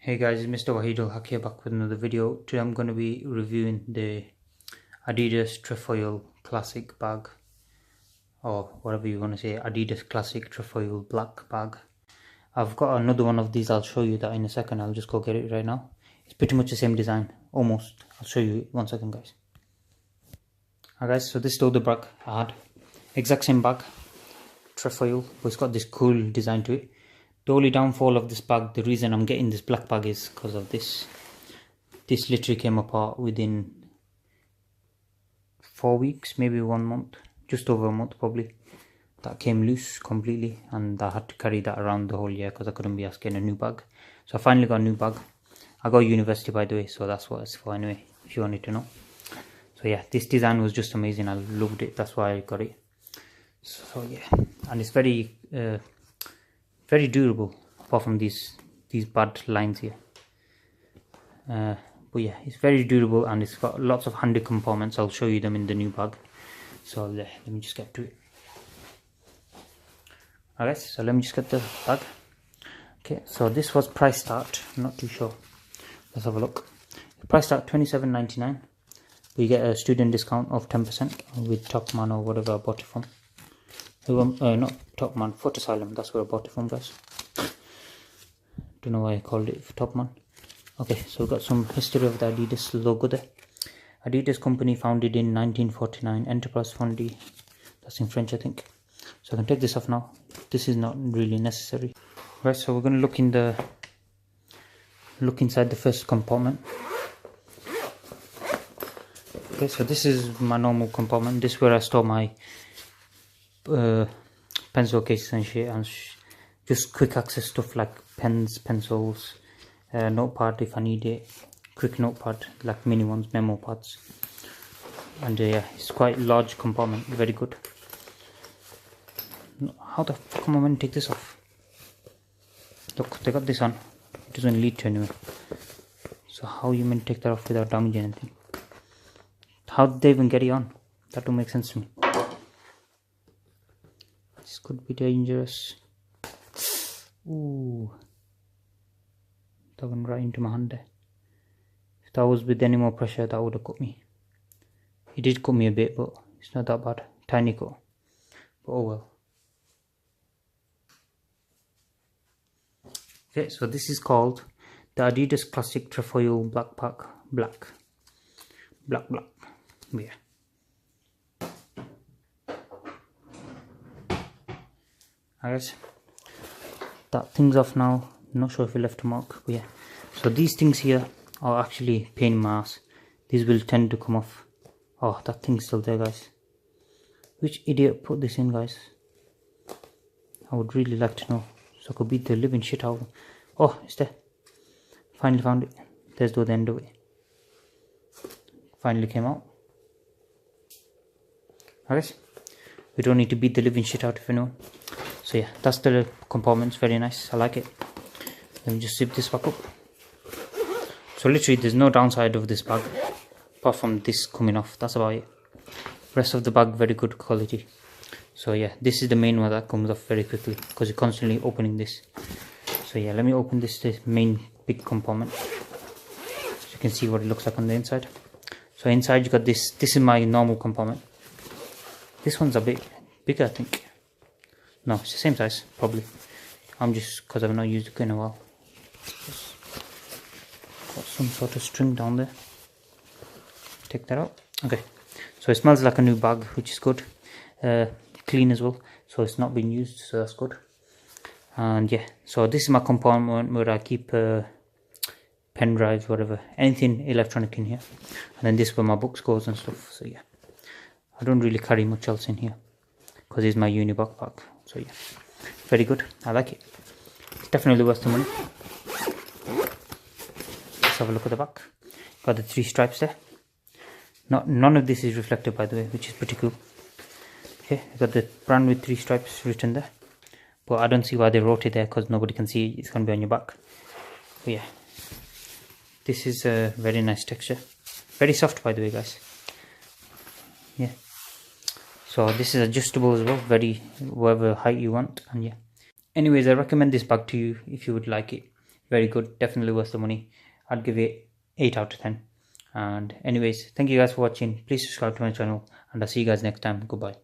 Hey guys, it's MrWaheedulHaque here back with another video. Today I'm going to be reviewing the Adidas Trefoil Classic bag, or whatever you want to say, Adidas Classic Trefoil black bag. I've got another one of these, I'll show you that in a second. I'll just go get it right now. It's pretty much the same design, almost. I'll show you 1 second guys. Alright guys, so this is the other bag I had. Exact same bag, Trefoil, but it's got this cool design to it. The only downfall of this bag, the reason I'm getting this black bag is because of this. This literally came apart within 4 weeks, maybe 1 month, just over a month probably. That came loose completely and I had to carry that around the whole year because I couldn't be asking a new bag. So I finally got a new bag. I got university by the way, so that's what it's for anyway, if you wanted to know. So yeah, this design was just amazing. I loved it, that's why I got it. So yeah, and it's very durable, apart from these bad lines here. But yeah, it's very durable and it's got lots of handy compartments. I'll show you them in the new bag. So let me just get to it. Alright, so let me just get the bag. Okay, so this was price start. I'm not too sure. Let's have a look. Price start $27.99. We get a student discount of 10% with Topman or whatever I bought it from. Not Topman, Foot Asylum, that's where I bought it from guys. Don't know why I called it Topman. Okay, so we've got some history of the Adidas logo there. Adidas company founded in 1949, enterprise fondée, that's in French I think. So I can take this off now. This is not really necessary. Right, so we're going to look inside the first compartment. Okay, so this is my normal compartment. This is where I store my pencil cases and shit, and just quick access stuff like pens, pencils, notepad if I need it, quick notepad like mini ones, memo pads. And yeah, it's quite large compartment, very good. How the fuck am I going to take this off? Look, they got this on, it doesn't lead to anywhere. So how are you meant to take that off without damaging anything? How did they even get it on? That don't make sense to me. This could be dangerous. Ooh, that went right into my hand there. If that was with any more pressure, that would have cut me. It did cut me a bit, but it's not that bad. Tiny cut, but oh well. Okay, so this is called the Adidas Classic Trefoil Black Pack Black. Yeah. Alright, that thing's off now. Not sure if it left a mark, but yeah. So these things here are actually pain in my ass. These will tend to come off. Oh, that thing's still there guys. Which idiot put this in guys? I would really like to know, so I could beat the living shit out of them. Oh, it's there. Finally found it. There's the end of it. Finally came out. Alright, we don't need to beat the living shit out of anyone. So yeah, that's the compartments, very nice, I like it. Let me just zip this back up. So literally there's no downside of this bag, apart from this coming off, that's about it. Rest of the bag, very good quality. So yeah, this is the main one that comes off very quickly, because you're constantly opening this. So yeah, let me open this main big compartment, so you can see what it looks like on the inside. So inside you got this is my normal compartment. This one's a bit bigger I think. No, it's the same size, probably. I'm just, because I've not used it in a while. Just got some sort of string down there. Take that out. Okay, so it smells like a new bag, which is good. Clean as well, so it's not been used, so that's good. And yeah, so this is my compartment where I keep pen drives, whatever, anything electronic in here. And then this is where my books goes and stuff. So yeah, I don't really carry much else in here, because it's my uni backpack. So yeah, very good, I like it. It's definitely worth the money. Let's have a look at the back. Got the 3 stripes there. None of this is reflective by the way, which is pretty cool. Okay, I got the brand with 3 stripes written there, but I don't see why they wrote it there, because nobody can see it. It's going to be on your back. But yeah, this is a very nice texture, very soft by the way guys. Yeah, so this is adjustable as well, whatever height you want. And yeah, anyways, I recommend this bag to you if you would like it. very good, definitely worth the money. I'd give it 8 out of 10. And anyways, thank you guys for watching. Please subscribe to my channel, and I'll see you guys next time. Goodbye.